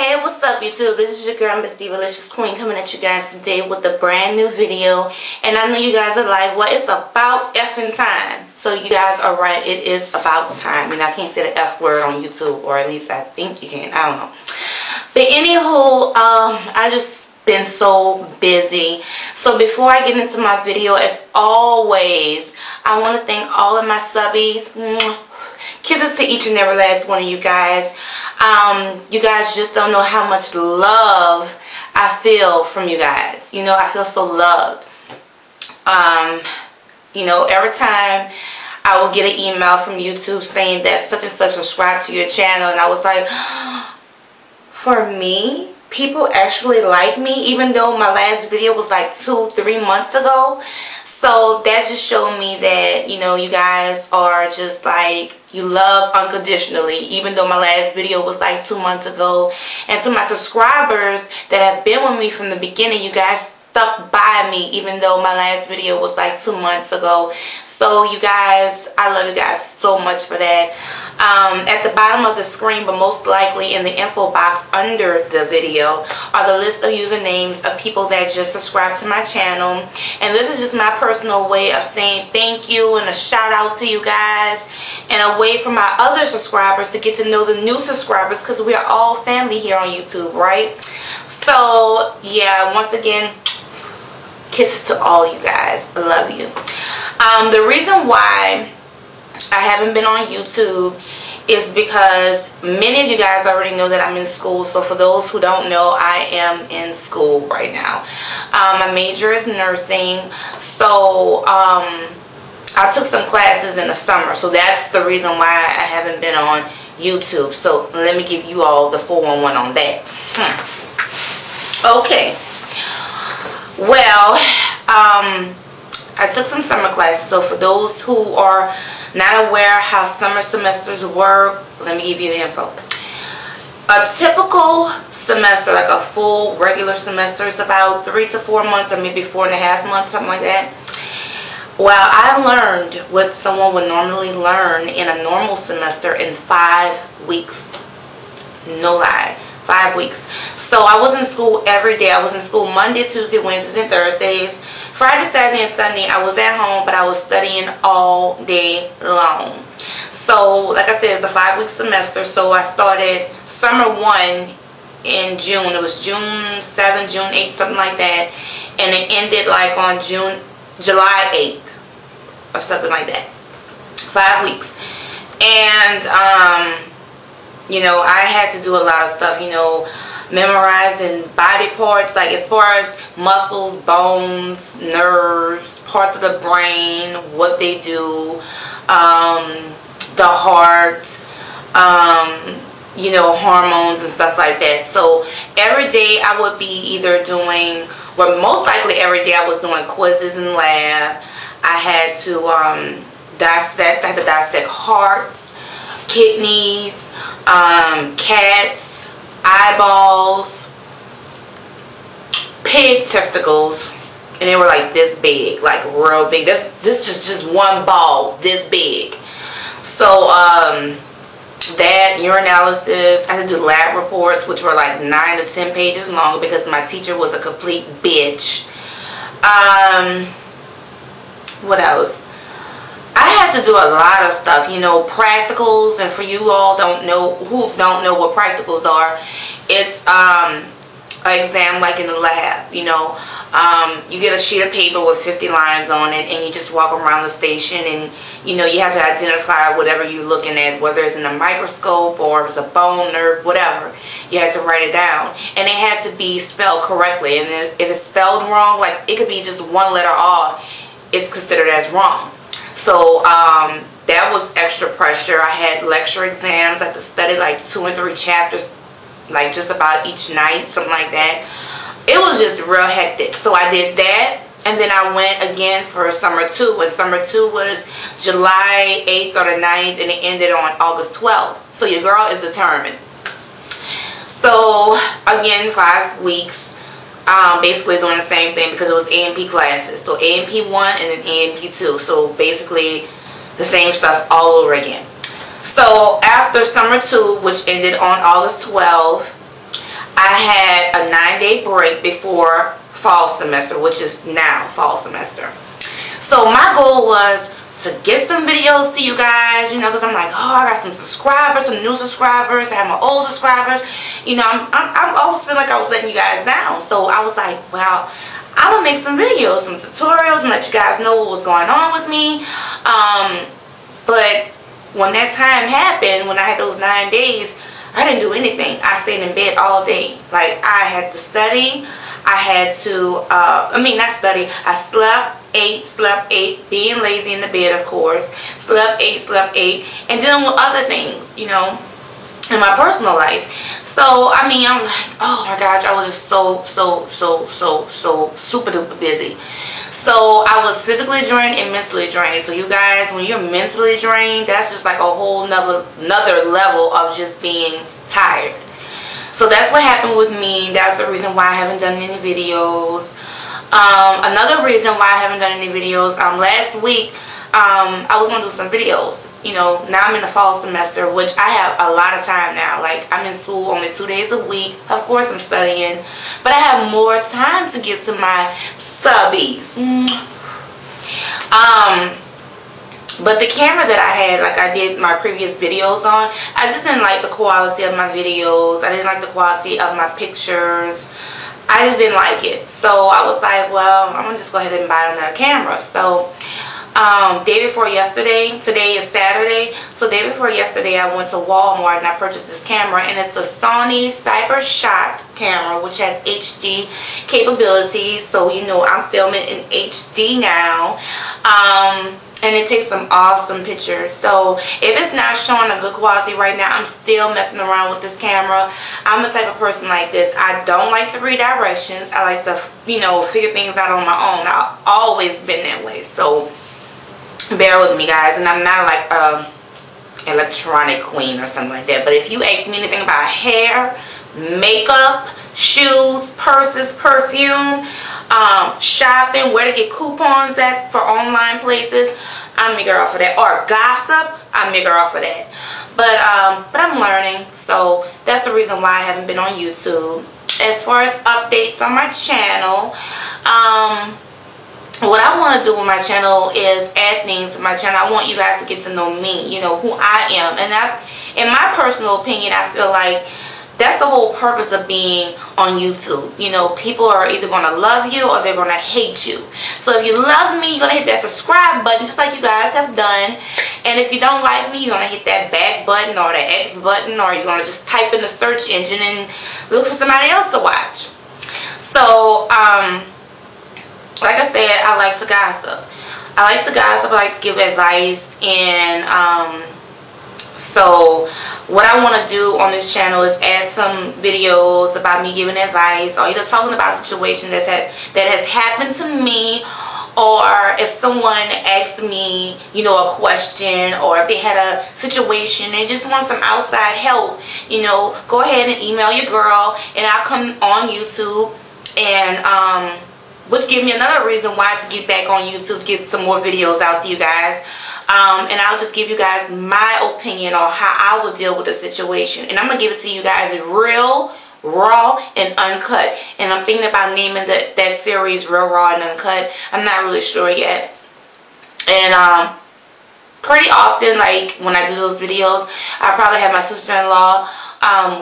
Hey, what's up YouTube? This is your girl Miss Divalicious Queen coming at you guys today with a brand new video. And I know you guys are like, well, it's about effing time. So you guys are right, it is about time. And I can't say the F word on YouTube, or at least I think you can. I don't know. But anywho, I just been so busy. So before I get into my video, as always, I want to thank all of my subbies. Kisses to each and every last one of you guys. You guys just don't know how much love I feel from you guys. You know, I feel so loved. You know, every time I will get an email from YouTube saying that such and such subscribe to your channel, and I was like, for me, people actually like me, even though my last video was like 2-3 months ago. So that just showed me that, you know, you guys are just like, you love unconditionally, even though my last video was like 2 months ago. And to my subscribers that have been with me from the beginning, you guys stuck by me, even though my last video was like 2 months ago. So you guys, I love you guys so much for that. At the bottom of the screen, but most likely in the info box under the video, are the list of usernames of people that just subscribed to my channel. And this is just my personal way of saying thank you and a shout out to you guys, and a way for my other subscribers to get to know the new subscribers, because we are all family here on YouTube, right? So yeah, once again, kisses to all you guys. I love you. The reason why I haven't been on YouTube is because many of you guys already know that I'm in school. So for those who don't know, I am in school right now. My major is nursing. So I took some classes in the summer. So that's the reason why I haven't been on YouTube. So let me give you all the 411 on that. Okay. Well, I took some summer classes. So for those who are not aware how summer semesters work, let me give you the info. A typical semester, like a full regular semester, is about 3 to 4 months, or maybe 4.5 months, something like that. Well, I learned what someone would normally learn in a normal semester in 5 weeks. No lie. 5 weeks. So I was in school every day. I was in school Monday, Tuesday, Wednesdays, and Thursdays. Friday, Saturday, and Sunday I was at home, but I was studying all day long. So like I said, it's a 5-week semester. So I started summer 1 in June. It was June 7, June 8, something like that. And it ended like on July 8th or something like that. 5 weeks. And you know, I had to do a lot of stuff, you know, memorizing body parts, like as far as muscles, bones, nerves, parts of the brain, what they do, the heart, you know, hormones and stuff like that. So every day I would be either doing, well, most likely every day I was doing quizzes in lab. I had to I had to dissect hearts, kidneys, cats, eyeballs, pig testicles, and they were like this big, like real big. This is just one ball this big. So that, urinalysis, I had to do lab reports, which were like 9 to 10 pages long because my teacher was a complete bitch. What else? I had to do a lot of stuff, you know, practicals. And for you all who don't know what practicals are, it's an exam like in the lab, you know. You get a sheet of paper with 50 lines on it, and you just walk around the station, and you know, you have to identify whatever you're looking at, whether it's in a microscope or it's a bone, nerve, whatever. You had to write it down, and it had to be spelled correctly. And if it's spelled wrong, like it could be just one letter off, it's considered as wrong. So that was extra pressure. I had lecture exams. I had to study like 2 and 3 chapters, like just about each night, something like that. It was just real hectic. So I did that, and then I went again for summer 2. And summer 2 was July 8th or the 9th, and it ended on August 12th. So your girl is determined. So again, 5 weeks. Basically doing the same thing because it was A&P classes. So A&P 1 and then A&P 2. So basically the same stuff all over again. So after summer 2, which ended on August 12th, I had a 9-day break before fall semester, which is now fall semester. So my goal was to get some videos to you guys, you know, because I'm like, oh, I got some subscribers, some new subscribers, I have my old subscribers, you know, I'm always feel like I was letting you guys down. So I was like, well, I'm gonna make some videos, some tutorials, and let you guys know what was going on with me. But when that time happened, when I had those 9 days, I didn't do anything. I stayed in bed all day. Like, I had to study. I had to, not study. I slept, ate, being lazy in the bed, of course. Slept, ate, and dealing with other things, you know, in my personal life. So, I mean, I was like, oh my gosh, I was just so super duper busy. So I was physically drained and mentally drained. So you guys, when you're mentally drained, that's just like a whole another level of just being tired. So that's what happened with me. That's the reason why I haven't done any videos. Another reason why I haven't done any videos, last week I was going to do some videos. You know, now I'm in the fall semester, which I have a lot of time now. Like, I'm in school only 2 days a week. Of course, I'm studying. But I have more time to give to my subbies. But the camera that I had, like I did my previous videos on, I just didn't like the quality of my videos. I didn't like the quality of my pictures. I just didn't like it. So I was like, well, I'm going to just go ahead and buy another camera. So day before yesterday, today is Saturday, so day before yesterday I went to Walmart and I purchased this camera, and it's a Sony CyberShot camera, which has HD capabilities. So, you know, I'm filming in HD now, and it takes some awesome pictures. So if it's not showing a good quality right now, I'm still messing around with this camera. I'm the type of person like this. I don't like to read directions. I like to, you know, figure things out on my own. I've always been that way. So bear with me, guys. And I'm not like electronic queen or something like that. But if you ask me anything about hair, makeup, shoes, purses, perfume, shopping, where to get coupons at for online places, I'm your girl for that. Or gossip, I'm your girl for that. But I'm learning, so that's the reason why I haven't been on YouTube. As far as updates on my channel, what I want to do with my channel is add things to my channel. I want you guys to get to know me, you know, who I am. And in my personal opinion, I feel like that's the whole purpose of being on YouTube. You know, people are either going to love you or they're going to hate you. So if you love me, you're going to hit that subscribe button just like you guys have done. And if you don't like me, you're going to hit that back button or the X button, or you're going to just type in the search engine and look for somebody else to watch. So, like I said, I like to gossip. I like to give advice, and so what I want to do on this channel is add some videos about me giving advice, or either talking about situations that has happened to me, or if someone asked me, you know, a question, or if they had a situation and just want some outside help, you know, go ahead and email your girl, and I'll come on YouTube, and which gave me another reason why to get back on YouTube to get some more videos out to you guys. And I'll just give you guys my opinion on how I would deal with the situation. And I'm going to give it to you guys real, raw, and uncut. And I'm thinking about naming that series Real, Raw, and Uncut. I'm not really sure yet. And pretty often, like when I do those videos, I probably have my sister-in-law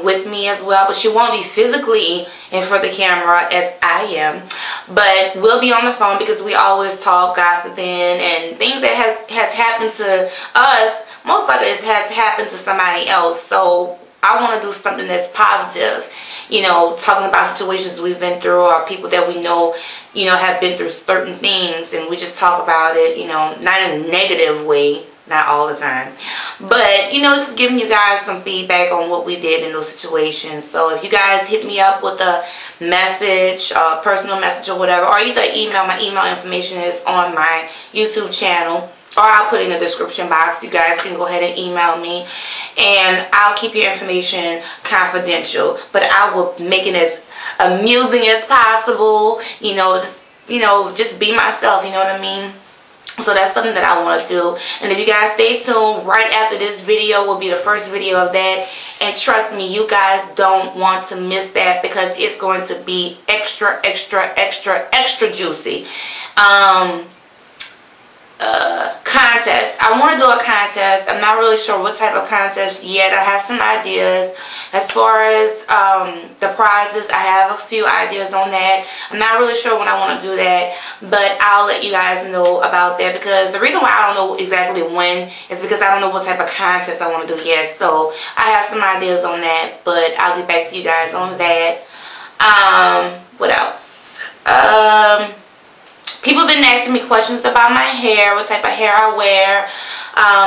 with me as well, but she won't be physically in front of the camera as I am, but we'll be on the phone because we always talk, gossiping, and things that has happened to us, most likely it has happened to somebody else. So I want to do something that's positive, you know, talking about situations we've been through, or people that we know, you know, have been through certain things, and we just talk about it, you know, not in a negative way. Not all the time, but you know, just giving you guys some feedback on what we did in those situations. So if you guys hit me up with a message, personal message or whatever, or either email, my email information is on my YouTube channel, or I'll put it in the description box. You guys can go ahead and email me, and I'll keep your information confidential, but I will make it as amusing as possible. You know, just be myself, you know what I mean? So that's something that I want to do. And if you guys stay tuned, right after this video will be the first video of that. And trust me, you guys don't want to miss that because it's going to be extra, extra, extra, extra juicy. Contest. I want to do a contest. I'm not really sure what type of contest yet. I have some ideas. As far as the prizes, I have a few ideas on that. I'm not really sure when I want to do that, but I'll let you guys know about that, because the reason why I don't know exactly when is because I don't know what type of contest I want to do yet. So I have some ideas on that, but I'll get back to you guys on that. What else? People have been asking me questions about my hair, what type of hair I wear,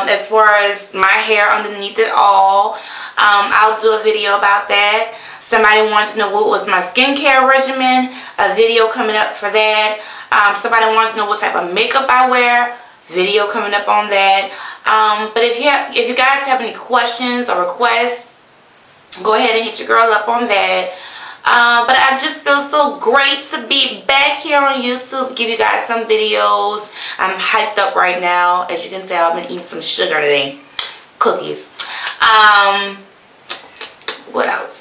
as far as my hair underneath it all. I'll do a video about that. Somebody wants to know what was my skincare regimen, a video coming up for that. Somebody wants to know what type of makeup I wear, video coming up on that. But if you guys have any questions or requests, go ahead and hit your girl up on that. But I just feel so great to be back here on YouTube to give you guys some videos. I'm hyped up right now. As you can tell, I've been eating some sugar today. Cookies. What else?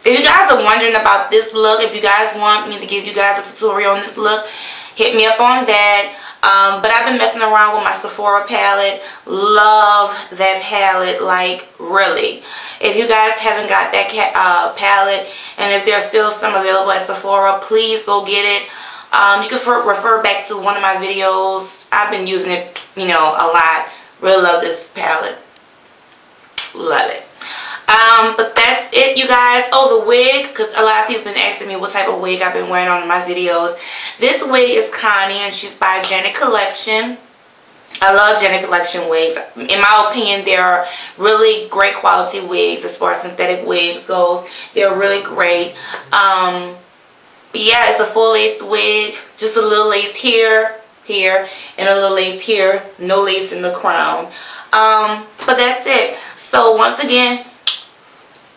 If you guys are wondering about this look, if you guys want me to give you guys a tutorial on this look, hit me up on that. But I've been messing around with my Sephora palette. Love that palette, like really. If you guys haven't got that palette, and if there's still some available at Sephora, please go get it. You can refer back to one of my videos. I've been using it, you know, a lot. Really love this palette. Love it. But that's it, you guys. Oh, the wig, because a lot of people have been asking me what type of wig I've been wearing on my videos. This wig is Connie, and she's by Janet Collection. I love Janet Collection wigs. In my opinion, they're really great quality wigs as far as synthetic wigs goes. They're really great. But yeah, it's a full lace wig. Just a little lace here, and a little lace here. No lace in the crown. But that's it. So once again,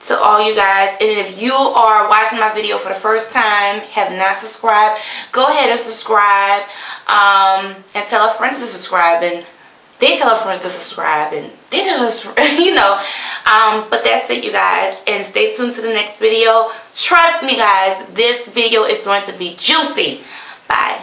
to all you guys, and if you are watching my video for the first time, have not subscribed, go ahead and subscribe, and tell a friend to subscribe, and they tell a friend to subscribe, and they tell us, you know. But that's it, you guys, and stay tuned to the next video. Trust me, guys, this video is going to be juicy. Bye.